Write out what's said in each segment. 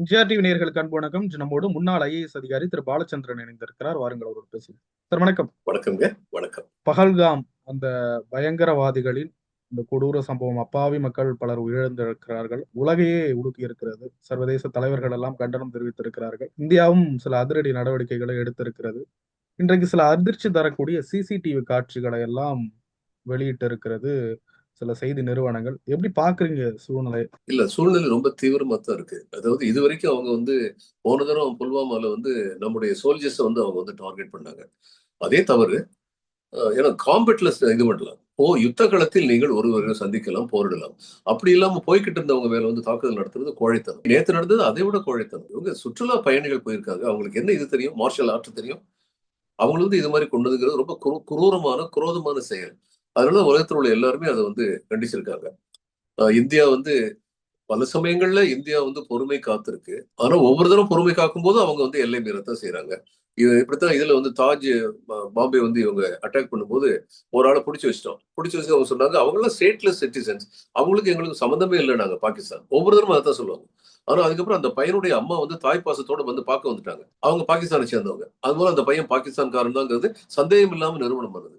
ஜிஆர்டிவி நேயர்களுக்கு அன்பு வணக்கம். நம்மோடு முன்னாள் ஐஏஎஸ் அதிகாரி திரு பாலச்சந்திரன் இணைந்திருக்கிறார். வாருங்கள் அவரோடு பேசுவோம். சார் வணக்கம். வணக்கம்ங்க. வணக்கம். பகல்காம் அந்த பயங்கரவாதிகளின் இந்த கொடூர சம்பவம், அப்பாவி மக்கள் பலர் உயிரிழந்திருக்கிறார்கள். உலகையே உலுக்கி இருக்கிறது. சர்வதேச தலைவர்கள் எல்லாம் கண்டனம் தெரிவித்திருக்கிறார்கள். இந்தியாவும் சில அதிரடி நடவடிக்கைகளை எடுத்திருக்கிறது. இன்றைக்கு சில அதிர்ச்சி தரக்கூடிய சிசிடிவி காட்சிகளை எல்லாம் வெளியிட்டு இருக்கிறது சில செய்தி நிறுவனங்கள். எப்படி பாக்குறீங்க சூழ்நிலை? இல்ல, சூழ்நிலை ரொம்ப தீவிரமா தான் இருக்கு. அதாவது இதுவரைக்கும் அவங்க போன தடவை புல்வாமால நம்முடைய சோல்ஜர்ஸ் அவங்க டார்கெட் பண்ணாங்க. அதே தவறு. ஏன்னா காம்பெட்ல இது பண்ணலாம். யுத்த களத்தில் நீங்கள் ஒருவரை சந்திக்கலாம், போரிடலாம். அப்படி இல்லாம போய்கிட்டு இருந்தவங்க மேல தாக்குதல் நடத்துறது கோழைத்தனம். நேற்று நடந்தது அதை விட கோழைத்தனம். இவங்க சுற்றுலா பயணிகள் போயிருக்காங்க. அவங்களுக்கு என்ன இது தெரியும்? மார்ஷல் ஆர்ட் தெரியும். அவங்களுக்கு இது மாதிரி கொண்டதுங்கிறது ரொம்ப குரூரமான குரோதமான செயல். அதனால உலகத்தில் உள்ள எல்லாருமே அதை கண்டிச்சிருக்காங்க. இந்தியா பல சமயங்கள்ல இந்தியா பொறுமை காத்திருக்கு. ஆனா ஒவ்வொரு தடவை பொறுமை காக்கும் போது அவங்க எல்லை மீறத்தான் செய்யறாங்க. இது இப்படித்தான் இதுல தாஜ் பாம்பே இவங்க அட்டாக் பண்ணும்போது ஒரு ஆளை பிடிச்சி வச்சு அவங்க சொன்னாங்க, அவங்க எல்லாம் ஸ்டேட்லெஸ் சிட்டிசன்ஸ், அவங்களுக்கு எங்களுக்கு சம்மந்தமே இல்லை நாங்க பாகிஸ்தான். ஒவ்வொரு தடவை அதான் சொல்லுவாங்க. ஆனா அதுக்கப்புறம் அந்த பையனுடைய அம்மா தாய் பாசத்தோட பார்க்க வந்துட்டாங்க. அவங்க பாகிஸ்தானை சேர்ந்தவங்க. அது மூலம் அந்த பையன் பாகிஸ்தான்காரன் தாங்கிறது சந்தேகம் இல்லாம நிறுவனம் பண்ணுது.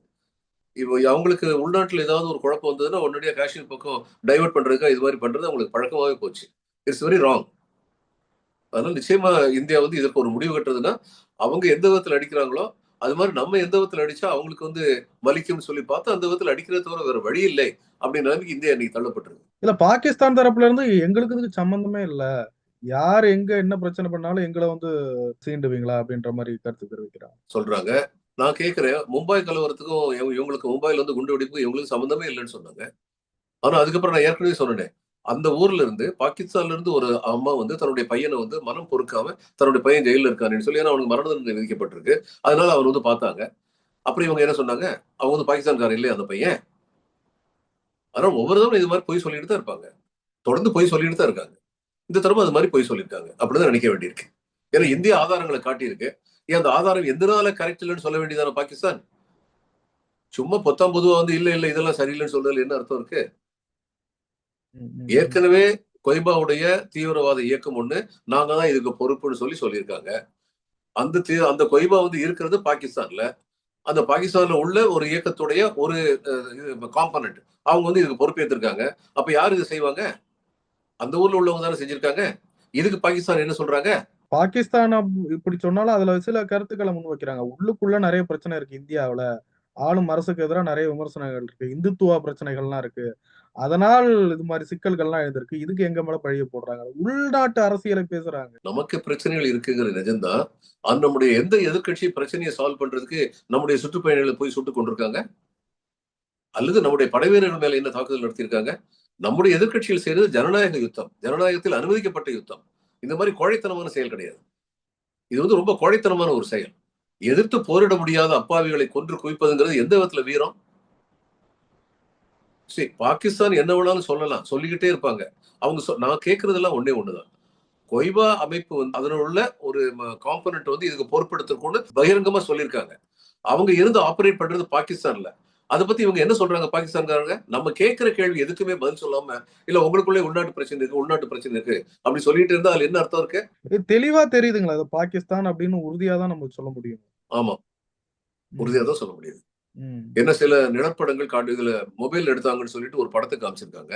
இப்போ அவங்களுக்கு உள்நாட்டில் ஏதாவது ஒரு குழப்பம் வந்ததுன்னா உடனடியாக காஷ்மீர் பக்கம் டைவர்ட் பண்றதுக்காக இது மாதிரி பண்றது அவங்களுக்கு பழக்கமாகவே போச்சு. It's very wrong. அதனால நிச்சயமா இந்தியா இதற்கு ஒரு முடிவு கட்டுறதுன்னா அவங்க எந்த விதத்தில் அடிக்கிறாங்களோ அது மாதிரி நம்ம எந்த விதத்தில் அடிச்சா அவங்களுக்கு வலிக்கும்னு சொல்லி பார்த்தா அந்த விதத்தில் அடிக்கிறத தவிர வேற வழி இல்லை அப்படின்னு இந்தியா இன்னைக்கு தள்ளப்பட்டிருக்கு. இல்ல, பாகிஸ்தான் தரப்புல இருந்து எங்களுக்கு இதுக்கு சம்பந்தமே இல்ல, யார் எங்க என்ன பிரச்சனை பண்ணாலும் எங்களை சீண்டுவீங்களா அப்படின்ற மாதிரி கருத்து தெரிவிக்கிறாங்க, சொல்றாங்க. நான் கேட்கிறேன், மும்பை கலவரத்துக்கும் இவங்களுக்கு மும்பைல குண்டு வெடிப்பு இவங்களுக்கு சம்பந்தமே இல்லைன்னு சொன்னாங்க. ஆனா அதுக்கப்புறம் நான் ஏற்கனவே சொன்னேன், அந்த ஊர்ல இருந்து பாகிஸ்தான்ல இருந்து ஒரு அம்மா தன்னுடைய பையனை மனம் பொறுக்காம தன்னுடைய பையன் ஜெயில இருக்காருன்னு சொல்லி, ஏன்னா அவனுக்கு மரண தண்டனை விதிக்கப்பட்டிருக்கு. அதனால அவர் பார்த்தாங்க. அப்புறம் இவங்க என்ன சொன்னாங்க, அவங்க பாகிஸ்தான்காரன் இல்லையா அந்த பையன். ஆனா ஒவ்வொரு தடவை இது மாதிரி பொய் சொல்லிட்டு தான் இருப்பாங்க. தொடர்ந்து பொய் சொல்லிட்டு தான் இருக்காங்க. இந்த தடவை அது மாதிரி பொய் சொல்லியிருக்காங்க அப்படிதான் நினைக்க வேண்டியிருக்கு. ஏன்னா இந்திய ஆதாரங்களை காட்டியிருக்கு. ஏன் அந்த ஆதாரம் எதனால கரெக்ட் இல்லைன்னு சொல்ல வேண்டியதான பாகிஸ்தான்? சும்மா பொத்தாம் பொதுவா இல்ல இல்ல இதெல்லாம் சரியில்லைன்னு சொல்றதுல என்ன அர்த்தம் இருக்கு? ஏற்கனவே கொய்பாவுடைய தீவிரவாத இயக்கம் ஒண்ணு நாங்க தான் இதுக்கு பொறுப்புன்னு சொல்லியிருக்காங்க. அந்த கொய்பா இருக்கிறது பாகிஸ்தான்ல. அந்த பாகிஸ்தான்ல உள்ள ஒரு இயக்கத்துடைய ஒரு காம்பனன்ட். அவங்க இதுக்கு பொறுப்பேற்றிருக்காங்க. அப்ப யாரு இது செய்வாங்க? அந்த ஊர்ல உள்ளவங்க தானே செஞ்சிருக்காங்க. இதுக்கு பாகிஸ்தான் என்ன சொல்றாங்க? பாகிஸ்தான் இப்படி சொன்னாலும் அதுல சில கருத்துக்களை முன் வைக்கிறாங்க. உள்ளுக்குள்ள நிறைய பிரச்சனை இருக்கு இந்தியாவுல. ஆளும் அரசுக்கு எதிராக நிறைய விமர்சனங்கள் இருக்கு, இந்துத்துவ பிரச்சனைகள்லாம் இருக்கு. அதனால் இது மாதிரி சிக்கல்கள்லாம் எழுதிருக்கு. இதுக்கு எங்க மேல பழிய போடுறாங்க, உள்நாட்டு அரசியலை பேசுறாங்க. நமக்கு பிரச்சனைகள் இருக்குங்கிற நிஜம்தான். நம்முடைய எந்த எதிர்கட்சி பிரச்சனையை சால்வ் பண்றதுக்கு நம்முடைய சுற்றுப்பயணிகளை போய் சுட்டுக் கொண்டிருக்காங்க? அல்லது நம்முடைய படைவீரர்கள் மேல என்ன தாக்குதல் நடத்தியிருக்காங்க? நம்முடைய எதிர்கட்சிகள் செய்யறது ஜனநாயக யுத்தம், ஜனநாயகத்தில் அனுமதிக்கப்பட்ட யுத்தம். இந்த மாதிரி கோழைத்தனமான செயல் கிடையாது. இது ரொம்ப கோழைத்தனமான ஒரு செயல். எதிர்த்து போரிட முடியாத அப்பாவிகளை கொன்று குவிப்பதுங்கிறது எந்த விதத்துல வீரம்? சரி, பாகிஸ்தான் என்ன வேணாலும் சொல்லலாம், சொல்லிக்கிட்டே இருப்பாங்க. அவங்க நான் கேட்கறதெல்லாம் ஒன்னே ஒண்ணுதான். கொய்பா அமைப்பு அதனுள்ள உள்ள ஒரு காம்பனன்ட் இதுக்கு பொறுப்பெடுத்துக்கொண்டு பகிரங்கமா சொல்லியிருக்காங்க. அவங்க இருந்து ஆபரேட் பண்றது பாகிஸ்தான்ல. அதை பத்தி இவங்க என்ன சொல்றாங்க பாகிஸ்தான்காரங்க? நம்ம கேட்கிற கேள்வி எதுக்குமே பதில் சொல்லாம, இல்ல உங்களுக்குள்ளே உள்நாட்டு பிரச்சனை இருக்கு அப்படி சொல்லிட்டு இருந்தா அதுல என்ன அர்த்தம் இருக்கு? தெளிவா தெரியுதுங்களா அது பாகிஸ்தான் அப்படின்னு? உறுதியா தான் நம்ம சொல்ல முடியும். ஆமா, உறுதியா தான் சொல்ல முடியுது. என்ன சில நிலப்படங்கள் காட்டு இதுல மொபைல் எடுத்தாங்கன்னு சொல்லிட்டு ஒரு படத்தை காமிச்சிருக்காங்க.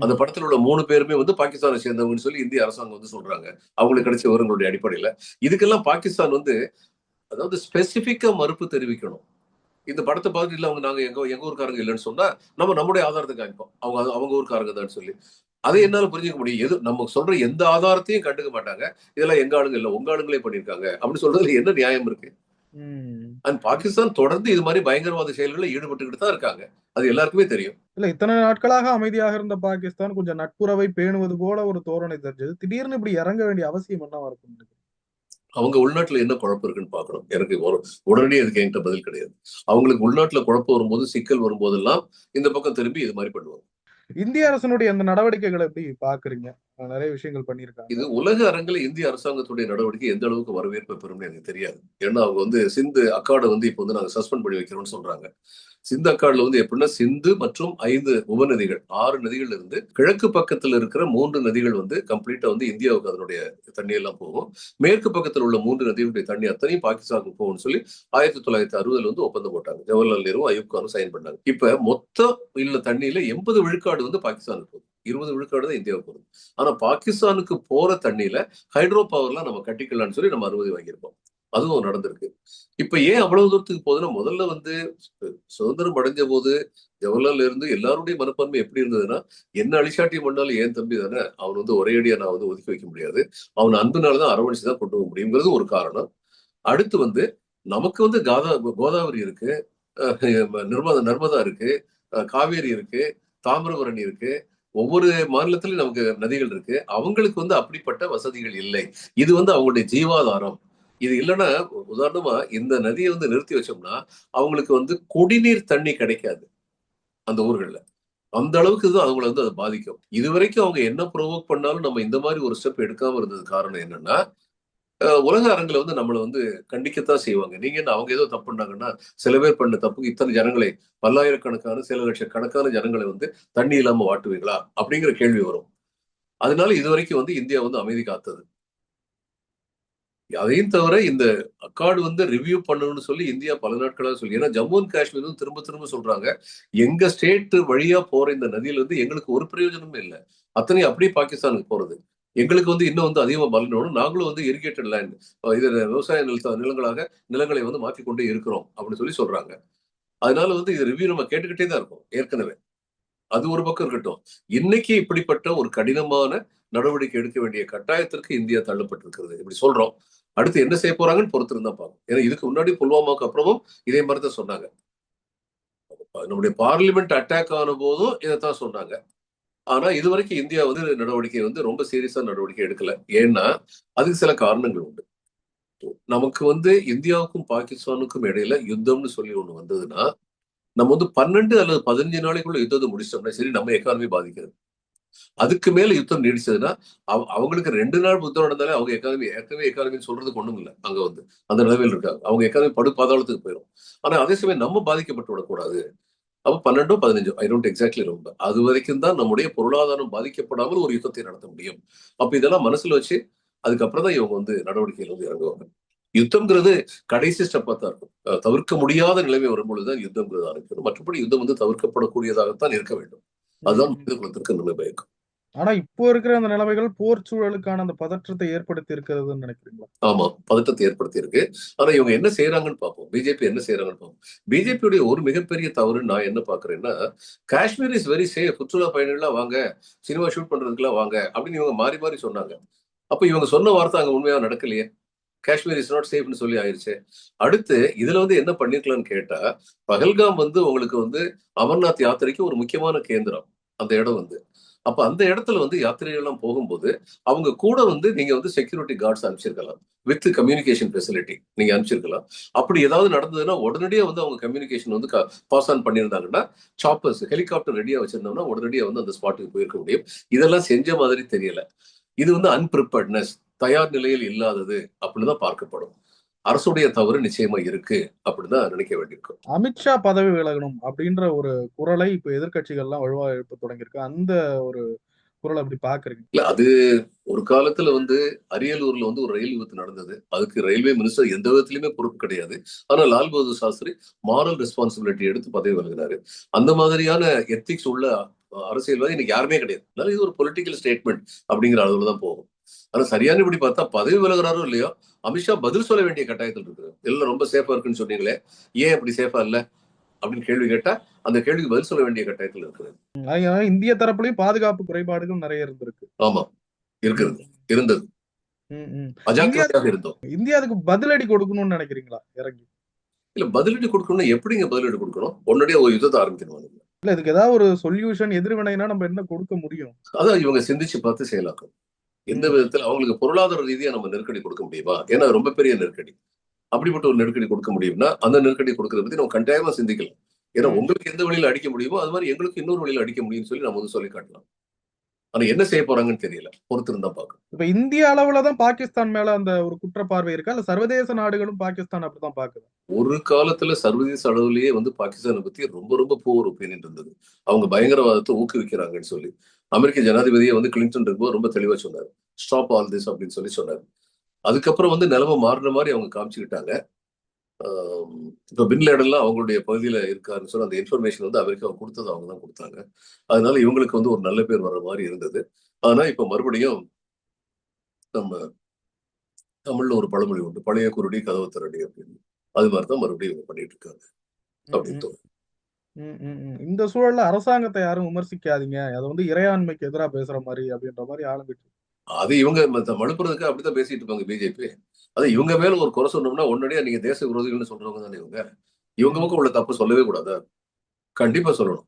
அந்த படத்துல உள்ள 3 பேருமே பாகிஸ்தானை சேர்ந்தவங்கன்னு சொல்லி இந்திய அரசாங்கம் சொல்றாங்க, அவங்களுக்கு கிடைச்ச விவரங்களுடைய அடிப்படையில. இதுக்கெல்லாம் பாகிஸ்தான் அதாவது ஸ்பெசிபிக்கா மறுப்பு தெரிவிக்கணும். இந்த படத்தை பார்த்துட்டு இல்ல அவங்க நாங்க எங்க ஊருக்காரங்க இல்லைன்னு சொன்னா நம்ம நம்முடைய ஆதாரத்தை காமிப்போம், அவங்க ஊருக்காரங்க தான் சொல்லி. அதை என்னால புரிஞ்சுக்க முடியும். எது நம்ம சொல்ற எந்த ஆதாரத்தையும் கண்டுக்க மாட்டாங்க. இதெல்லாம் எங்க ஆளுங்க இல்ல உங்க ஆளுங்களே பண்ணிருக்காங்க அப்படி சொல்றதுல என்ன நியாயம் இருக்கு? அண்ட் பாகிஸ்தான் தொடர்ந்து இது மாதிரி பயங்கரவாத செயல்களில் ஈடுபட்டுக்கிட்டு தான் இருக்காங்க. அது எல்லாருக்குமே தெரியும். இல்ல, இத்தனை நாட்களாக அமைதியாக இருந்த பாகிஸ்தான் கொஞ்சம் நட்புறவை பேணுவது போல ஒரு தோரணை தெரிஞ்சது. திடீர்னு இப்படி இறங்க வேண்டிய அவசியம் என்னவா இருக்கும்? அவங்க உள்நாட்டுல என்ன குழப்பம் இருக்குன்னு பாக்கணும். எனக்கு உடனடியே அதுக்கு என்கிட்ட பதில் கிடையாது. அவங்களுக்கு உள்நாட்டுல குழப்பம் வரும்போது, சிக்கல் வரும்போதெல்லாம் இந்த பக்கம் திரும்பி இது மாதிரி பண்ணுவாங்க. இந்திய அரசனுடைய அந்த நடவடிக்கைகளை எப்படி பாக்குறீங்க? நிறைய விஷயங்கள் பண்ணியிருக்காங்க. இது உலக அரங்கில் இந்திய அரசாங்கத்துடைய நடவடிக்கை எந்த அளவுக்கு வரவேற்பு பெறும்னு எனக்கு தெரியாது. ஏன்னா அவங்க வந்து சிந்து அக்காடை வந்து இப்போ வந்து நாங்க சஸ்பெண்ட் பண்ணி வைக்கிறோம்னு சொல்றாங்க. சிந்து அக்காடுல வந்து எப்படின்னா சிந்து மற்றும் 5 உபநதிகள் 6 நதிகள் இருந்து கிழக்கு பக்கத்துல இருக்கிற 3 நதிகள் வந்து கம்ப்ளீட்டா வந்து இந்தியாவுக்கு அதனுடைய தண்ணி எல்லாம் போகும். மேற்கு பக்கத்தில் உள்ள 3 நதிகளுடைய தண்ணி அத்தனையும் பாகிஸ்தானுக்கு போகும்னு சொல்லி 1960 வந்து ஒப்பந்தம் போட்டாங்க. ஜவஹர்லால் நேரு அயூப் கானும் சைன் பண்ணாங்க. இப்ப மொத்த இல்ல தண்ணியில 80 விழுக்காடு வந்து பாகிஸ்தானுக்கு போகுது, 20 விழுக்காடு தான் இந்தியாவுக்கு போகுது. ஆனா பாகிஸ்தானுக்கு போற தண்ணியில ஹைட்ரோ பவர்லாம் நம்ம கட்டிக்கலாம்னு சொல்லி நம்ம அனுமதி வாங்கியிருப்போம். அதுவும் நடந்திருக்கு. இப்ப ஏன் அவ்வளவு தூரத்துக்கு போகுதுன்னா, முதல்ல வந்து சுதந்திரம் அடைஞ்ச போது ஜவஹர்லால் இருந்து எல்லாருடைய மனப்பான்மை எப்படி இருந்ததுன்னா, என்ன அழிச்சாட்டியம் பண்ணாலும் ஏன் தம்பி தானே, அவன் வந்து ஒரே அடியா நான் வந்து ஒதுக்கி வைக்க முடியாது, அவன் அன்புனாலதான் அரவணைச்சு தான் கொண்டு போக முடியுங்கிறது ஒரு காரணம். அடுத்து வந்து நமக்கு வந்து கோதாவரி இருக்கு, நர்மதா இருக்கு, காவேரி இருக்கு, தாமிரபரணி இருக்கு, ஒவ்வொரு மாநிலத்திலும் நமக்கு நதிகள் இருக்கு. அவங்களுக்கு வந்து அப்படிப்பட்ட வசதிகள் இல்லை. இது வந்து அவங்களுடைய ஜீவாதாரம். இது இல்லைன்னா, உதாரணமா இந்த நதியை வந்து நிறுத்தி வச்சோம்னா அவங்களுக்கு வந்து குடிநீர் தண்ணி கிடைக்காது அந்த ஊர்கள்ல. அந்த அளவுக்கு தான் அவங்களை வந்து அது பாதிக்கும். இதுவரைக்கும் அவங்க என்ன ப்ரொவோக் பண்ணாலும் நம்ம இந்த மாதிரி ஒரு ஸ்டெப் எடுக்காம இருந்தது காரணம் என்னன்னா, உலக அரங்குல வந்து நம்மளை வந்து கண்டிக்கத்தான் செய்வாங்க. நீங்க என்ன அவங்க ஏதோ தப்பு பண்ணாங்கன்னா, சில பேர் பண்ண தப்புக்கு இத்தனை ஜனங்களை, பல்லாயிரக்கணக்கான சில லட்சக்கணக்கான ஜனங்களை வந்து தண்ணி இல்லாம வாட்டுவீங்களா அப்படிங்கிற கேள்வி வரும். அதனால இதுவரைக்கும் வந்து இந்தியா வந்து அமைதி காத்தது. அதையும் தவிர இந்த அக்கார்டு வந்து ரிவ்யூ பண்ணணும்னு சொல்லி இந்தியா பல நாட்களாக சொல்லி, ஏன்னா ஜம்மு அண்ட் காஷ்மீர் வந்து திரும்ப திரும்ப சொல்றாங்க, எங்க ஸ்டேட் வழியா போற இந்த நதியில இருந்து எங்களுக்கு ஒரு பிரயோஜனமும் இல்லை, அத்தனையும் அப்படியே பாகிஸ்தானுக்கு போறது. எங்களுக்கு வந்து இன்னும் வந்து அதிகமா பலனோடும், நாங்களும் வந்து இரிகேட்டட் லேண்ட், இது விவசாய நிலங்களை வந்து மாற்றிக்கொண்டே இருக்கிறோம் அப்படின்னு சொல்லி சொல்றாங்க. அதனால வந்து இது ரிவ்யூ நம்ம கேட்டுக்கிட்டே தான் இருக்கோம் ஏற்கனவே. அது ஒரு பக்கம் இருக்கட்டும். இன்னைக்கு இப்படிப்பட்ட ஒரு கடினமான நடவடிக்கை எடுக்க வேண்டிய கட்டாயத்திற்கு இந்தியா தள்ளப்பட்டிருக்கிறது. இப்படி சொல்றோம். அடுத்து என்ன செய்ய போறாங்கன்னு பொறுத்து இருந்தா பார்க்கணும். ஏன்னா இதுக்கு முன்னாடி புல்வாமாவுக்கு அப்புறமும் இதே மாதிரி தான் சொன்னாங்க. நம்முடைய பார்லிமெண்ட் அட்டாக் ஆன போதும் இதைத்தான் சொன்னாங்க. ஆனா இதுவரைக்கும் இந்தியா வந்து நடவடிக்கை வந்து ரொம்ப சீரியஸா நடவடிக்கை எடுக்கல. ஏன்னா அதுக்கு சில காரணங்கள் உண்டு. நமக்கு வந்து இந்தியாவுக்கும் பாகிஸ்தானுக்கும் இடையில யுத்தம்னு சொல்லி ஒண்ணு வந்ததுன்னா, நம்ம வந்து 12 அல்லது 15 நாளைக்குள்ள யுத்தத்தை முடிச்சிட்டோம்னா சரி, நம்ம எக்கானமி பாதிக்கிறது. அதுக்கு மேல யுத்தம் நீடிச்சதுன்னா, அவங்களுக்கு 2 நாள் யுத்தம் நடந்தாலே அவங்க எக்கானமி சொல்றதுக்கு ஒண்ணும் இல்லை. அங்க வந்து அந்த நிலைமையில் இருக்காங்க. அவங்க எக்கானமி படு பாதாளத்துக்கு போயிடும். ஆனா அதே சமயம் நம்ம பாதிக்கப்பட்டு விடக்கூடாது. அப்ப 12 15 ஐ டோன்ட் எக்ஸாக்ட்லி ரொம்ப அது வரைக்கும் தான் நம்முடைய பொருளாதாரம் பாதிக்கப்படாமல் ஒரு யுத்தத்தை நடத்த முடியும். அப்ப இதெல்லாம் மனசுல வச்சு அதுக்கப்புறம் தான் இவங்க வந்து நடவடிக்கையில் வந்து இறங்குவாங்க. யுத்தம்ங்கிறது கடைசி ஸ்டெப்பா தான் இருக்கும். தவிர்க்க முடியாத நிலைமை வரும்பொழுதுதான் யுத்தம்ங்கிறது ஆரம்பிக்கும். மற்றபடி யுத்தம் வந்து தவிர்க்கப்படக்கூடியதாகத்தான் இருக்க வேண்டும். அதுதான் மனித குலத்திற்கு நன்மை பயக்கும். ஆனா இப்போ இருக்கிற அந்த நிலைமைகள் போர் சூழலுக்கான அந்த பதற்றத்தை ஏற்படுத்தி இருக்கிறதுன்னு நினைக்கிறீங்களா? ஆமா, பதட்டத்தை ஏற்படுத்தி இருக்கு. ஆனா இவங்க என்ன செய்யறாங்கன்னு பார்ப்போம். பிஜேபி என்ன செய்யறாங்கன்னு பார்ப்போம். பிஜேபியுடைய ஒரு மிகப்பெரிய தவறு நான் என்ன பாக்குறேன்னா, காஷ்மீர் இஸ் வெரி சேஃப், சுற்றுலா பயணிகள்லாம் வாங்க, சினிமா ஷூட் பண்றதுக்குலாம் வாங்க அப்படின்னு இவங்க மாறி மாறி சொன்னாங்க. அப்ப இவங்க சொன்ன வார்த்தை அங்க உண்மையா நடக்கலையே. காஷ்மீர் இஸ் நாட் சேஃப்னு சொல்லி ஆயிருச்சு. அடுத்து இதுல வந்து என்ன பண்ணிருக்கலாம்னு கேட்டா, பகல்காம் வந்து உங்களுக்கு வந்து அமர்நாத் யாத்திரைக்கு ஒரு முக்கியமான கேந்திரம் அந்த இடம் வந்து. அப்ப அந்த இடத்துல வந்து யாத்திரைகள் எல்லாம் போகும்போது அவங்க கூட வந்து நீங்க வந்து செக்யூரிட்டி கார்ட்ஸ் அனுப்பிச்சிருக்கலாம், வித் கம்யூனிகேஷன் ஃபெசிலிட்டி நீங்க அனுப்பிச்சிருக்கலாம். அப்படி ஏதாவது நடந்ததுன்னா உடனடியா வந்து அவங்க கம்யூனிகேஷன் வந்து பாஸ் ஆன் பண்ணியிருந்தாங்கன்னா, சாப்பர்ஸ் ஹெலிகாப்டர் ரெடியா வச்சிருந்தோம்னா உடனடியா வந்து அந்த ஸ்பாட்டுக்கு போயிருக்க முடியும். இதெல்லாம் செஞ்ச மாதிரி தெரியல. இது வந்து அன்பிரிப்பேர்ட்னஸ், தயார் நிலையில் இல்லாதது அப்படிதான் பார்க்கப்படும். அரசுடைய தவறு நிச்சயமா இருக்கு அப்படிதான் நினைக்க வேண்டியிருக்கும். அமித்ஷா பதவி விலகணும் அப்படின்ற ஒரு குரலை இப்ப எதிர்க்கட்சிகள் எல்லாம் வலுவா எழுப்ப தொடங்கியிருக்கு. அந்த ஒரு குரல் அப்படி பாக்குறீங்க? இல்ல அது ஒரு காலத்துல வந்து அரியலூர்ல வந்து ஒரு ரயில் விபத்து நடந்தது. அதுக்கு ரயில்வே மினிஸ்டர் எந்த விதத்திலுமே பொறுப்பு கிடையாது. ஆனா லால் பகதூர் சாஸ்திரி மாரல் ரெஸ்பான்சிபிலிட்டி எடுத்து பதவி விலகினாரு. அந்த மாதிரியான எத்திக்ஸ் உள்ள அரசியல்வாதி இன்னைக்கு யாருமே கிடையாது. அதனால இது ஒரு பொலிட்டிக்கல் ஸ்டேட்மெண்ட் அப்படிங்கிற அளவுல தான் போகும். ஆனா சரியான இப்படி பார்த்தா பதவி விலகுறாரோ இல்லையோ, அமித்ஷா பதில் சொல்ல வேண்டிய கட்டாயத்தில் இருக்கு. எல்லாம் ரொம்ப சேஃபா இருக்குன்னு சொன்னீங்களே, ஏன் இப்படி சேஃபா இல்ல அப்படின்னு கேள்வி கேட்டா அந்த கேள்விக்கு பதில் சொல்ல வேண்டிய கட்டாயத்தில் இருக்கிறது. அதனால இந்திய தரப்புலயும் பாதுகாப்பு குறைபாடுகள் நிறைய இருந்திருக்கு. ஆமா, இருக்கிறது, ம், இருந்தது. ம், ம். இந்தியா அஜாக்கிரதையாக இருந்தோம். இந்தியா அதுக்கு பதிலடி கொடுக்கணும்னு நினைக்கிறீங்களா இறங்கி? இல்ல பதிலடி கொடுக்கணும்னா எப்படிங்க பதிலடி கொடுக்கணும்? உடனடியா ஒரு யுத்தத்தை ஆரம்பிக்கணும். இல்ல இதுக்கு ஏதாவது ஒரு சொல்யூஷன் எதிர்வினைனா நம்ம என்ன கொடுக்க முடியும்? அதான் இவங்க சிந்திச்சு பார்த்து செயலாக்கணும். எந்த ம், விதத்துல அவங்களுக்கு பொருளாதார ரீதியா நம்ம நெருக்கடி கொடுக்க முடியுமா? ஏன்னா ரொம்ப பெரிய நெருக்கடி. அப்படிப்பட்ட ஒரு நெருக்கடி கொடுக்க முடியும்னா அந்த நெருக்கடி கொடுக்கறத பத்தி நம்ம கட்டாயமா சிந்திக்கலாம். ஏன்னா ம். உங்களுக்கு எந்த வழியில அடிக்க முடியுமோ அது மாதிரி எங்களுக்கு இன்னொரு வழியில அடிக்க முடியும்னு சொல்லி நம்ம வந்து சொல்லி காட்டலாம். ஆனா என்ன செய்ய போறாங்கன்னு தெரியல, பொறுத்திருந்தா பார்க்கணும். இப்ப இந்திய அளவுலதான் பாகிஸ்தான் மேல அந்த ஒரு குற்றப்பார்வை இருக்கா, இல்ல சர்வதேச நாடுகளும் பாகிஸ்தான் அப்படிதான் பாக்குது? ஒரு காலத்துல சர்வதேச அளவுலயே வந்து பாகிஸ்தானை பத்தி ரொம்ப ரொம்ப புவர் ஒப்பீனியன் இருந்தது. அவங்க பயங்கரவாதத்தை ஊக்குவிக்கிறாங்கன்னு சொல்லி. அமெரிக்க ஜனாதிபதியே வந்து கிளின்டன் இருக்கும்போது ரொம்ப தெளிவா சொன்னார், ஸ்டாப் ஆல் திஸ் அப்படின்னு சொல்லி சொன்னார். அதுக்கப்புறம் வந்து நிலைமை மாறின மாதிரி அவங்க காமிச்சுக்கிட்டாங்க. இப்ப பின்லேடன்லாம் அவங்களுடைய பகுதியில இருக்காருன்னு சொல்லி அந்த இன்ஃபர்மேஷன் வந்து அமெரிக்கா கொடுத்தது அவங்க தான் கொடுத்தாங்க. அதனால இவங்களுக்கு வந்து ஒரு நல்ல பேர் வர்ற மாதிரி இருந்தது. ஆனா இப்ப மறுபடியும் நம்ம தமிழ்ல ஒரு பழமொழி உண்டு, பழைய குருடி கதவு திறடி அப்படின்னு. அது மாதிரிதான் மறுபடியும் இவங்க பண்ணிட்டு இருக்காங்க ம், அப்படின்னு ம், தோணும். ம், ம், ம். இந்த சூழல்ல அரசாங்கத்தை யாரும் விமர்சிக்காதீங்க, அதை வந்து இறையாண்மைக்கு எதிராக பேசுற மாதிரி அப்படின்ற மாதிரி ஆளுங்கட்சி. அது இவங்க மழுப்புறதுக்கு அப்படித்தான் பேசிட்டு இருப்பாங்க பிஜேபி. அது இவங்க மேல ஒரு குறை சொன்னோம்னா உடனடியா நீங்க தேச விரோதிகள்னு சொல்றவங்க தானே இவங்க. இவங்க பக்கம் உள்ள தப்பு சொல்லவே கூடாதா? கண்டிப்பா சொல்லணும்.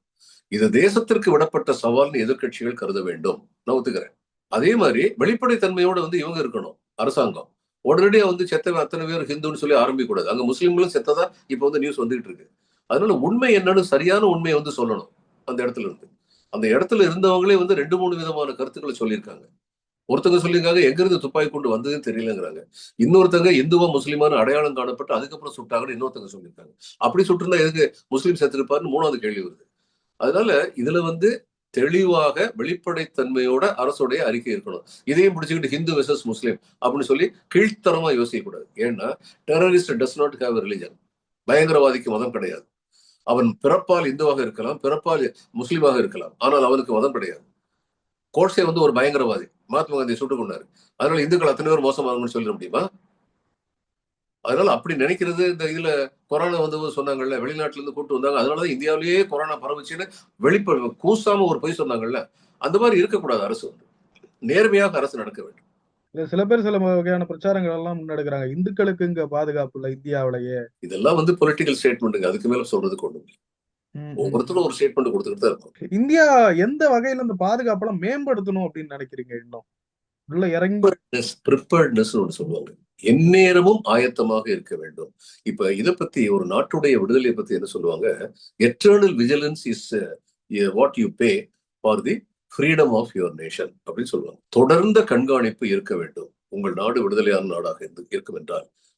இது தேசத்திற்கு விடப்பட்ட சவால்னு எதிர்க்கட்சிகள் கருத வேண்டும். நான் ஒத்துக்கிறேன். அதே மாதிரி வெளிப்படைத்தன்மையோட வந்து இவங்க இருக்கணும், அரசாங்கம். உடனடியா வந்து செத்தவன் அத்தனை பேர் ஹிந்துன்னு சொல்லி ஆரம்பிக்க கூடாது. அங்க முஸ்லிம்களும் செத்ததா இப்ப வந்து நியூஸ் வந்துகிட்டு இருக்கு. அதனால உண்மை என்னன்னு சரியான உண்மையை வந்து சொல்லணும் அந்த இடத்துல இருந்து. அந்த இடத்துல இருந்தவங்களே வந்து 2, 3 விதமான கருத்துக்களை சொல்லியிருக்காங்க. ஒருத்தங்க சொல்லியிருக்காங்க எங்க இருந்து துப்பாக்கி கொண்டு வந்ததுன்னு தெரியலங்கிறாங்க. இன்னொருத்தங்க இந்துவா முஸ்லிமான அடையாளம் காணப்பட்டு அதுக்கப்புறம் சுட்டாங்கன்னு இன்னொருத்தங்க சொல்லியிருக்காங்க. அப்படி சுட்டிருந்தா எதுக்கு முஸ்லீம் செத்துருப்பாருன்னு 3வது கேள்வி வருது. அதனால இதுல வந்து தெளிவாக வெளிப்படைத்தன்மையோட அரசுடைய அறிக்கை இருக்கணும். இதையும் பிடிச்சுக்கிட்டு ஹிந்து வெர்சஸ் முஸ்லீம் அப்படின்னு சொல்லி கீழ்த்தரமா யோசிக்க கூடாது. ஏன்னா terrorist does not have religion. பயங்கரவாதிக்கு மதம் கிடையாது. அவன் பிறப்பால் இந்துவாக இருக்கலாம், பிறப்பால் முஸ்லீமாக இருக்கலாம், ஆனால் அவனுக்கு மதம் கிடையாது. கோட்ஸே வந்து ஒரு பயங்கரவாதி, மகாத்மா காந்தியை சுட்டுக் கொண்டாரு. அதனால இந்துக்கள் அத்தனை பேர் மோசமானவங்கன்னு சொல்லிட முடியுமா? அதனால அப்படி நினைக்கிறது. இந்த இதுல கொரோனா வந்தபோது சொன்னாங்கல்ல, வெளிநாட்டுல இருந்து கூட்டு வந்தாங்க, அதனாலதான் இந்தியாவிலேயே கொரோனா பரவுச்சுன்னு கூசாம ஒரு பொய் சொன்னாங்கல்ல. அந்த மாதிரி இருக்கக்கூடாது. அரசு வந்து நேர்மையாக அரசு நடக்க வேண்டும். இல்ல, சில பேர் சில வகையான பிரச்சாரங்கள் எல்லாம் முன்னெடுக்கிறாங்க, இந்துக்களுக்கு இங்க பாதுகாப்பு இல்ல இந்தியாவிலேயே. இதெல்லாம் வந்து பொலிட்டிக்கல் ஸ்டேட்மெண்ட்டுங்க. அதுக்கு மேல சொல்றதுக்கு ஒண்ணும் இல்லை. ம், ம், ம். ஒவ்வொருத்தரும் ஒரு ஸ்டேட்மெண்ட் கொடுத்துக்கிட்டு தான் இருக்கும். இந்தியா எந்த வகையில இந்த பாதுகாப்பெல்லாம் மேம்படுத்தணும் அப்படின்னு நினைக்கிறீங்க? இன்னும் உள்ள இறங்கி. ப்ரிப்பேர்ட்னஸ் ஒன்று சொல்லுவாங்க. எந்நேரமும் ஆயத்தமாக இருக்க வேண்டும். இப்ப இதை பத்தி ஒரு நாட்டுடைய விடுதலையை பத்தி என்ன சொல்லுவாங்க, eternal vigilance is what you pay for the freedom of your nation அப்படின்னு சொல்லுவாங்க. தொடர்ந்த கண்காணிப்பு இருக்க வேண்டும். உங்கள் நாடு விடுதலையான நாடாக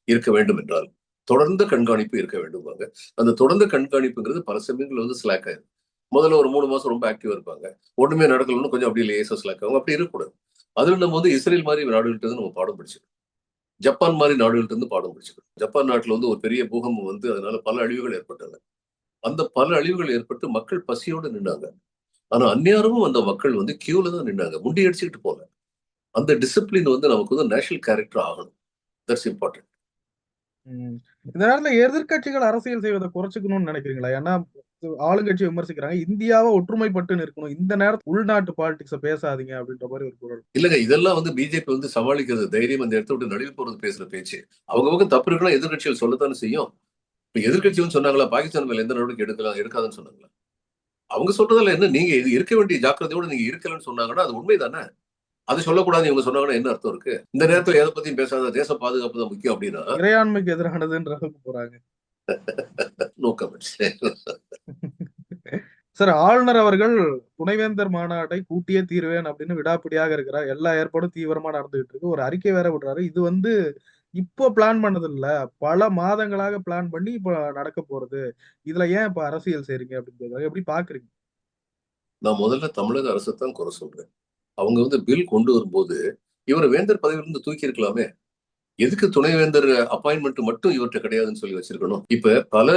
இருக்க வேண்டும் என்றால் தொடர்ந்த கண்காணிப்பு இருக்க வேண்டும். அந்த தொடர்ந்த கண்காணிப்புங்கிறது பல சமயங்கள் வந்து ஸ்லாக் ஆயிரும். முதல்ல ஒரு 3 மாசம் ரொம்ப ஆக்டிவா இருப்பாங்க. ஒண்ணுமே நடக்கலன்னு கொஞ்சம் அப்படியே லேசா ஸ்லாக் ஆகும். அப்படி இருக்கக்கூடாது. அதுவும் நம்ம வந்து இஸ்ரேல் மாதிரி நாடுகள்ட்ட இருந்து நம்ம பாடம் படிச்சுக்கணும். ஜப்பான் மாதிரி நாடுகள்ட்ட இருந்து பாடம் படிச்சுக்கணும். ஜப்பான் நாட்டுல வந்து ஒரு பெரிய பூகம்பம் வந்து அதனால பல அழிவுகள் ஏற்பட்டன. அந்த பல அழிவுகள் ஏற்பட்டு மக்கள் பசியோடு நின்றாங்க. ஆனா அந்நேரமும் அந்த மக்கள் வந்து கியூல தான் நின்றாங்க, முண்டி அடிச்சுக்கிட்டு போல. அந்த டிசிப்ளின் வந்து நமக்கு வந்து நேஷனல் கேரக்டர் ஆகணும். That's important. ம். இந்த நேரத்துல எதிர்க்கட்சிகள் அரசியல் செய்வதை குறைச்சுக்கணும்னு நினைக்கிறீங்களா? ஏன்னா ஆளுங்கட்சி விமர்சிக்கிறாங்க, இந்தியாவை ஒற்றுமைப்பட்டு இருக்கணும், இந்த நேரத்துல உள்நாட்டு பாலிடிக்ஸ பேசாதீங்க அப்படின்ற மாதிரி ஒரு குரல். இல்லங்க, இதெல்லாம் வந்து பிஜேபி வந்து சமாளிக்கிறது, தைரியம் அந்த இடத்த விட்டு நழுவி போறது பேசுற பேச்சு. அவங்க பக்கம் தப்பு இருக்குன்னா எதிர்க்கட்சிகள் சொல்லத்தானே செய்யும். இப்ப எதிர்க்கட்சி வந்து சொன்னாங்களா பாகிஸ்தான் மேல எந்த நடவடிக்கை எடுக்காதுன்னு சொன்னாங்களா? அவங்க சொல்றதுல என்ன, நீங்க இது இருக்க வேண்டிய ஜாக்கிரதையோட நீங்க இருக்கலன்னு சொன்னாங்கன்னா அது உண்மைதானே. அது சொல்லக்கூடாது இவங்க சொன்னாங்கன்னா என்ன அர்த்தம் இருக்கு? இந்த நேரத்துல எதை பத்தியும் பேசாத, தேச பாதுகாப்பு தான் முக்கியம் அப்படின்னா இறையாண்மைக்கு எதிரானதுன்ற அளவுக்கு போறாங்க. No comments. சார், ஆளுநர் அவர்கள் துணைவேந்தர் மாநாட்டை கூட்டியே தீர்வேன் அப்படின்னு விடாப்பிடியாக இருக்கிறார். எல்லா ஏற்பாடும் தீவிரமா நடந்துகிட்டு இருக்கு. ஒரு அறிக்கை வேற விடுறாரு. இது வந்து இப்போ பிளான் பண்ணது இல்ல, பல மாதங்களாக பிளான் பண்ணி இப்ப நடக்க போறது. இதுல ஏன் இப்ப அரசியல் செய்றீங்க அப்படின்னு கேக்குறாங்க. எப்படி பாக்குறீங்க? நான் முதல்ல தமிழக அரசை தான் குறை சொல்றேன். அவங்க வந்து பில் கொண்டு வரும்போது இவர் வேந்தர் பதவியிலிருந்து தூக்கி இருக்கலாமே. எதுக்கு துணைவேந்தர் அப்பாயின்மெண்ட் மட்டும் இவர்கிட்ட கிடையாதுன்னு சொல்லி வச்சிருக்கணும்? இப்ப பல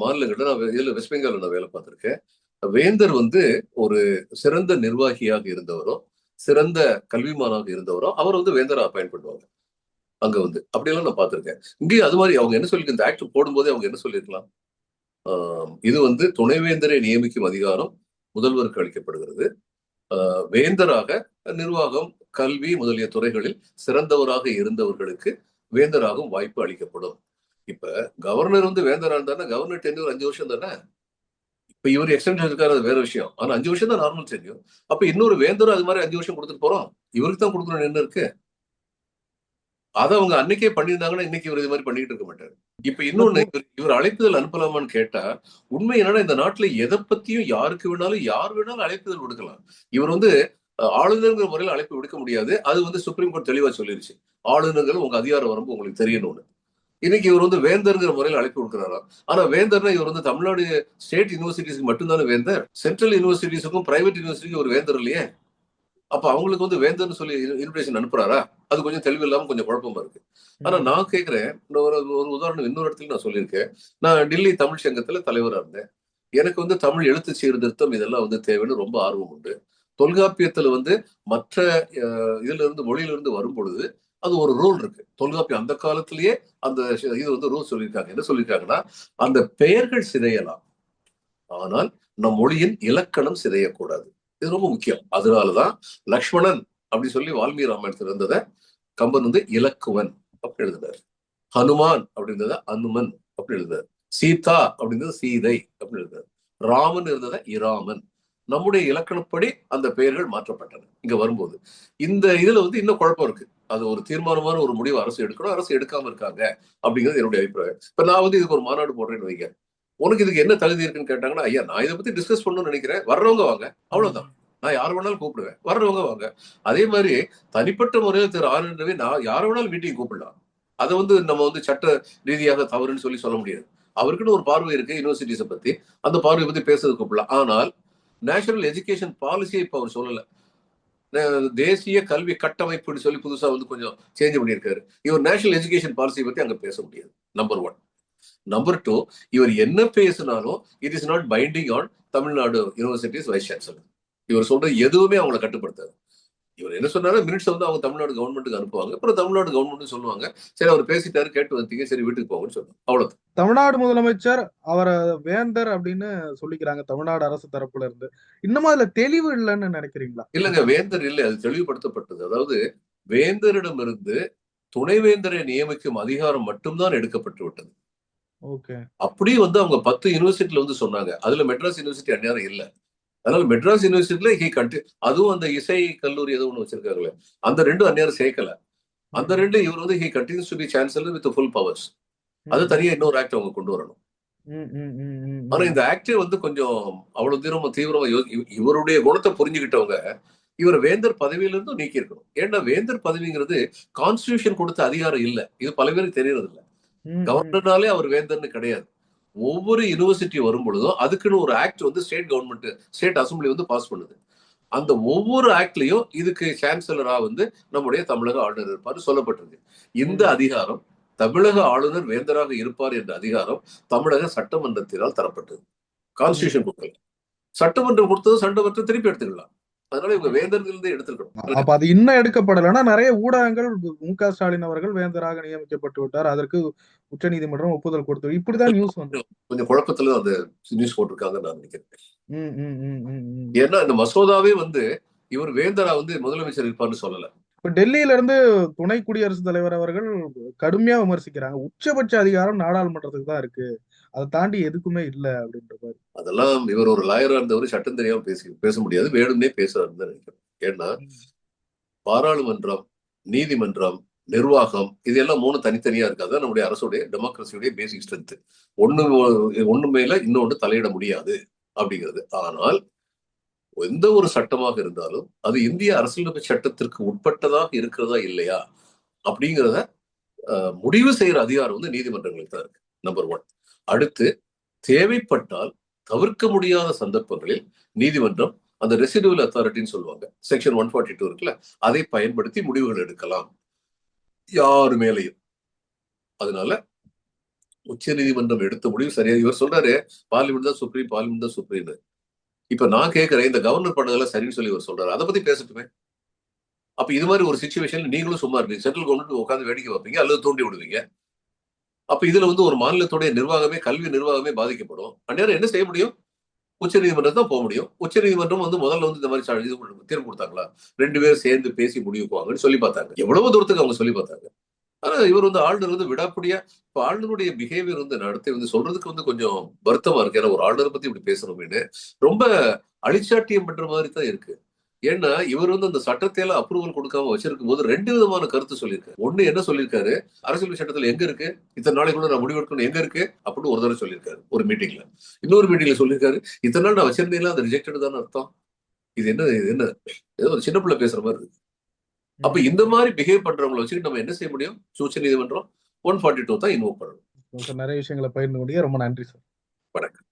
மாநிலங்கள்ல நான் இதுல வெஸ்ட் பெங்கால்ல நான் வேலை பார்த்திருக்கேன். வேந்தர் வந்து ஒரு சிறந்த நிர்வாகியாக இருந்தவரும், சிறந்த கல்விமானாக இருந்தவரும் அவர் வந்து வேந்தரை அப்பாயின்ட் பண்ணுவாங்க. அங்க வந்து அப்படியெல்லாம் நான் பார்த்திருக்கேன். இங்கேயும் அது மாதிரி அவங்க என்ன சொல்லி இந்த ஆக்ட் போடும்போதே அவங்க என்ன சொல்லியிருக்கலாம், இது வந்து துணைவேந்தரை நியமிக்கும் அதிகாரம் முதல்வருக்கு அளிக்கப்படுகிறது. வேந்தராக நிர்வாகம், கல்வி முதலிய துறைகளில் சிறந்தவராக இருந்தவர்களுக்கு வேந்தராகும் வாய்ப்பு அளிக்கப்படும். இப்ப கவர்னர் வந்து வேந்தரா இருந்தாருன்னா கவர்னர் டென்யூர் 5 வருஷம் தானே. இப்ப இவர் எக்ஸ்டென்ஷன் இருக்காரு, அது வேற விஷயம். ஆனா 5 வருஷம் தான் நார்மல் டென்யூர். அப்ப இன்னொரு வேந்தரும் அது மாதிரி 5 வருஷம் கொடுத்துட்டு போறோம். இவருக்கு தான் கொடுக்கணும்னு என்ன இருக்கு? அதை அவங்க அன்னைக்கே பண்ணியிருந்தாங்கன்னா இன்னைக்கு இவர் இது மாதிரி பண்ணிட்டு இருக்க மாட்டாரு. இப்ப இல்ல இன்னொன்னு, இவர் அழைப்புதல் அனுப்பலாமான்னு கேட்டா, உண்மை என்னன்னா இந்த நாட்டுல எதை பத்தியும் யாருக்கு வேணாலும் யார் வேணாலும் அழைப்புதல் கொடுக்கலாம். இவர் வந்து ஆளுநருங்கிற முறையில் அழைப்பு விடுக்க முடியாது. அது வந்து சுப்ரீம் கோர்ட் தெளிவா சொல்லிருச்சு. ஆளுநர்கள் உங்க அதிகார வரம்பு உங்களுக்கு தெரியணும்னு. இன்னைக்கு இவர் வந்து வேந்தர்ங்கிற முறையில் அழைப்பு கொடுக்குறாரா? ஆனா வேந்தர்னா இவர் வந்து தமிழ்நாடு ஸ்டேட் யூனிவர்சிட்டிஸ்க்கு மட்டும்தானே வேந்தர். சென்ட்ரல் யூனிவர்சிட்டிஸுக்கும் பிரைவேட் யூனிவர்சிட்டிக்கும் ஒரு வேந்தர் இல்லையே. அப்ப அவங்களுக்கு வந்து வேந்தர்னு சொல்லி இன்விடேஷன் அனுப்புறாரா? அது கொஞ்சம் தெளிவு இல்லாம கொஞ்சம் குழப்பமா இருக்கு. ஆனா நான் கேட்கிறேன், ஒரு உதாரணம் இன்னொரு இடத்துல நான் சொல்லியிருக்கேன். நான் டெல்லி தமிழ் சங்கத்துல தலைவரா இருந்தேன். எனக்கு வந்து தமிழ் எழுத்து சீர்திருத்தம் இதெல்லாம் வந்து தேவைன்னு ரொம்ப ஆர்வம் உண்டு. தொல்காப்பியத்துல வந்து மற்ற இதுல இருந்து மொழியில இருந்து வரும் பொழுது அது ஒரு ரூல் இருக்கு. தொல்காப்பியம் அந்த காலத்திலேயே அந்த இது வந்து ரூல் சொல்லியிருக்காங்க. என்ன சொல்லியிருக்காங்கன்னா, அந்த பெயர்கள் சிதையலாம், ஆனால் நம் மொழியின் இலக்கணம் சிதையக்கூடாது. இது ரொம்ப முக்கியம். அதனாலதான் லக்ஷ்மணன் அப்படி சொல்லி வால்மீகி ராமாயணத்துல இருந்ததை கம்பன் வந்து இலக்குவன் அப்படி எழுதினார். ஹனுமான் அப்படின்றத அனுமன் அப்படி எழுதினார். சீதா அப்படின்றது சீதை அப்படி எழுதினார். ராமன் இருந்ததை இராமன். நம்முடைய இலக்கணப்படி அந்த பெயர்கள் மாற்றப்பட்டன. இங்க வரும்போது இந்த இதுல வந்து இன்னும் குழப்பம் இருக்கு. அது ஒரு தீர்மானமான ஒரு முடிவு அரசு எடுக்கணும். அரசு எடுக்காம இருக்காங்க அப்படிங்கிறது என்னுடைய அபிப்பிராயம். இப்ப நான் வந்து இதுக்கு ஒரு மாநாடு போடுறேன்னு வைங்க. உனக்கு இதுக்கு என்ன தகுதி இருக்குன்னு கேட்டாங்கன்னா, ஐயா நான் இதை பத்தி டிஸ்கஸ் பண்ணணும்னு நினைக்கிறேன், வர்றவங்க வாங்க, அவ்வளவுதான். நான் யார் வேணாலும் கூப்பிடுவேன், வர்றவங்க வாங்க. அதே மாதிரி தனிப்பட்ட முறையில் திரு ஆனந்த் ரவி நான் யார வேணாலும் மீட்டிங் கூப்பிடலாம். அதை வந்து நம்ம வந்து சட்ட ரீதியாக தவறுன்னு சொல்லி சொல்ல முடியாது. அவருக்குன்னு ஒரு பார்வை இருக்கு யூனிவர்சிட்டிஸை பத்தி, அந்த பார்வையை பத்தி பேசுறது கூப்பிடலாம். ஆனால் நேஷனல் எஜுகேஷன் பாலிசியை இப்ப அவர் சொல்லல. தேசிய கல்வி கட்டமைப்புன்னு சொல்லி புதுசா வந்து கொஞ்சம் சேஞ்ச் பண்ணியிருக்காரு. இவர் நேஷனல் எஜுகேஷன் பாலிசியை பத்தி அங்க பேச முடியாது. நம்பர் 1. நம்பர் 2, இவர் என்ன பேசினாலும் it is not binding on Tamil Nadu universities vice chancellor. இவர் சொல்றது எதுவுமே அவங்களை கட்டுப்படுத்தாது. இவர் என்ன சொன்னாலும் மினிட்ஸ் வந்து அவங்க தமிழ்நாடு கவர்மெண்ட்டுக்கு அனுப்புவாங்க. அப்புறம் தமிழ்நாடு கவர்மெண்ட் சொல்லுவாங்க, சரி அவர் பேசிட்டாரு, கேட்டு வந்தீங்க, சரி வீட்டுக்கு போங்கன்னு சொல்லுவாங்க. அவ்வளவுதான். தமிழ்நாடு முதலமைச்சர் அவரை வேந்தர் அப்படின்னு சொல்லிக்கிறாங்க தமிழ்நாடு அரசு தரப்புல இருந்து. இன்னமும் அதுல தெளிவு இல்லைன்னு நினைக்கிறீங்களா? இல்லங்க, வேந்தர் இல்லை, அது தெளிவுபடுத்தப்பட்டது. அதாவது வேந்தரிடமிருந்து துணைவேந்தரை நியமிக்கும் அதிகாரம் மட்டும்தான் எடுக்கப்பட்டு விட்டது. ஓகே. அப்படியே வந்து அவங்க 10 யூனிவர்சிட்டியில வந்து சொன்னாங்க. அதுல மெட்ராஸ் யூனிவர்சிட்டி அந்நேரம் இல்ல. அதனால மெட்ராஸ் யூனிவர்சிட்டியில அதுவும் அந்த இசை கல்லூரி ஏதோ ஒண்ணு வச்சிருக்காங்களே, அந்த 2 அந்நேரம் சேர்க்கல. அந்த 2 இவர் வந்து he continues to be chancellor with full powers. அது தனியா இன்னொரு ஆக்ட் அவங்க கொண்டு வரணும். ஆனா இந்த ஆக்டே வந்து கொஞ்சம் அவ்வளவு தீவிரமா இவருடைய குணத்தை புரிஞ்சுக்கிட்டவங்க இவர் வேந்தர் பதவியிலிருந்தும் நீக்கி இருக்கணும். ஏன்னா வேந்தர் பதவிங்கிறது கான்ஸ்டிடியூஷன் கொடுத்த அதிகாரம் இல்ல. இது பல பேருக்கு தெரியறது இல்ல. கவர்னர்னாலே அவர் வேந்தர்னு கிடையாது. ஒவ்வொரு யூனிவர்சிட்டி வரும் பொழுதும் அதுக்குன்னு ஒரு ஆக்ட் வந்து ஸ்டேட் கவர்மெண்ட், ஸ்டேட் அசம்பிளி வந்து பாஸ் பண்ணுது. அந்த ஒவ்வொரு ஆக்ட்லயும் இதுக்கு சான்சலரா வந்து நம்முடைய தமிழக ஆளுநர் இருப்பார் சொல்லப்பட்டிருக்கு. இந்த அதிகாரம் தமிழக ஆளுநர் வேந்தராக இருப்பார் என்ற அதிகாரம் தமிழக சட்டமன்றத்தினால் தரப்பட்டது. கான்ஸ்டிடியூஷன் கொடுக்கல. சட்டமன்றம் கொடுத்தது சட்டமன்றம் திருப்பி எடுத்துக்கலாம். அதனால இவங்க வேந்தர்கள் எடுத்துக்கணும். அப்ப அது இன்னும் எடுக்கப்படலைன்னா நிறைய ஊடகங்கள் மு.க. ஸ்டாலின் அவர்கள் வேந்தராக நியமிக்கப்பட்டு விட்டார், அதற்கு உச்ச நீதிமன்றம் ஒப்புதல் கொடுத்து இப்படிதான் நியூஸ் வந்து கொஞ்சம் குழப்பத்துல அந்த நியூஸ் போட்டிருக்காங்கன்னு நான் நினைக்கிறேன். ம். ஏன்னா இந்த மசோதாவே வந்து இவர் வேந்தரா வந்து முதலமைச்சர் இருப்பார்னு சொல்லல. இப்ப டெல்லியில இருந்து துணை குடியரசுத் தலைவர் அவர்கள் கடுமையா விமர்சிக்கிறாங்க. உச்சபட்ச அதிகாரம் நாடாளுமன்றத்துக்கு தான் இருக்கு, அதை தாண்டி எதுக்குமே இல்ல அப்படின்ற மாதிரி. அதெல்லாம் இவர் ஒரு லாயரா இருந்தவர் சட்டம் தெரியாம பேச முடியாது, வேணும்னே பேசுறாருன்னு நினைக்கிறேன். ஏன்னா பாராளுமன்றம், நீதிமன்றம், நிர்வாகம் இதெல்லாம் 3 தனித்தனியா இருக்கு. அதான் நம்முடைய அரசுடைய டெமோக்ரஸியுடைய பேசிக் ஸ்ட்ரென்த். ஒண்ணு மேல இன்னொன்று தலையிட முடியாது அப்படிங்கிறது. ஆனால் எந்த ஒரு சட்டமாக இருந்தாலும் அது இந்திய அரசியலமைப்பு சட்டத்திற்கு உட்பட்டதாக இருக்கிறதா இல்லையா அப்படிங்கிறத முடிவு செய்யற அதிகாரம் வந்து நீதிமன்றங்களுக்கு தான் இருக்கு. நம்பர் 1. அடுத்து தேவைப்பட்டால் தவிர்க்க முடியாத சந்தர்ப்பங்களில் நீதிமன்றம் அந்த ரெசிடுவல் அத்தாரிட்டின்னு சொல்லுவாங்க, செக்ஷன் 142 இருக்குல்ல, அதை பயன்படுத்தி முடிவுகள் எடுக்கலாம் யாரு மேலையும். அதனால உச்ச நீதிமன்றம் எடுத்த முடிவு சரியா. இவர் சொல்றாரு பார்லிமெண்ட் தான் சுப்ரீம், பார்லிமெண்ட் தான் சுப்ரீம். இப்ப நான் கேட்கிறேன், இந்த கவர்னர் பண்ணதெல்லாம் சரின்னு சொல்லி இவர் சொல்றாரு, அதை பத்தி பேசட்டுமே. அப்ப இது மாதிரி ஒரு சிச்சுவேஷன்ல நீங்களும் சும்மா இருப்பீங்க, சென்ட்ரல் கவர்மெண்ட் உட்காந்து வேடிக்கை வைப்பீங்க அல்லது தூண்டி விடுவீங்க. அப்ப இதுல வந்து ஒரு மாநிலத்துடைய நிர்வாகமே, கல்வி நிர்வாகமே பாதிக்கப்படும். அந்நேரம் என்ன செய்ய முடியும்? உச்ச நீதிமன்றம் தான் போக முடியும். உச்ச நீதிமன்றம் வந்து முதல்ல வந்து இந்த மாதிரி தீர்ப்பு கொடுத்தாங்களா, 2 பேரும் சேர்ந்து பேசி முடிவுக்குவாங்கன்னு சொல்லி பார்த்தாங்க. எவ்வளவு தூரத்துக்கு அவங்க சொல்லி பார்த்தாங்க. ஆனா இவர் வந்து ஆளுநர் வந்து விடாப்படியா, இப்ப ஆளுநருடைய பிஹேவியர் வந்து நடத்தை வந்து சொல்றதுக்கு வந்து கொஞ்சம் வருத்தமா இருக்கு. ஏன்னா ஒரு ஆளுநரை பத்தி இப்படி பேசணும்னு ரொம்ப அழிச்சாட்டியம் பண்ற மாதிரி தான் இருக்கு. ஏன்னா இவர் வந்து அந்த சட்டத்தை எல்லாம் அப்ரூவல் கொடுக்காம வச்சிருக்கும் போது 2 விதமான கருத்து சொல்லியிருக்காரு. ஒண்ணு என்ன சொல்லியிருக்காரு, அரசியல் சட்டத்துல எங்க இருக்கு, இத்தனை நாளைக்குள்ள நான் முடிவெடுக்கணும் எங்க இருக்கு அப்படின்னு ஒரு தடவை சொல்லியிருக்காரு ஒரு மீட்டிங்ல. இன்னொரு மீட்டிங்ல சொல்லியிருக்காரு, இத்தனை நாள் நான் வச்சிருந்தேன் அது ரிஜெக்டட் தான் அர்த்தம். இது என்ன ஏதோ ஒரு சின்ன பிள்ளை பேசுற மாதிரி இருக்கு. அப்ப இந்த மாதிரி பிஹேவ் பண்றவங்களை வச்சுக்கிட்டு நம்ம என்ன செய்ய முடியும்? உச்ச நீதிமன்றம் 142 தான் இன்வோக் பண்ணணும். நிறைய விஷயங்களை பகிர்ந்து கொண்டீங்க. ரொம்ப நன்றி சார். வணக்கம்.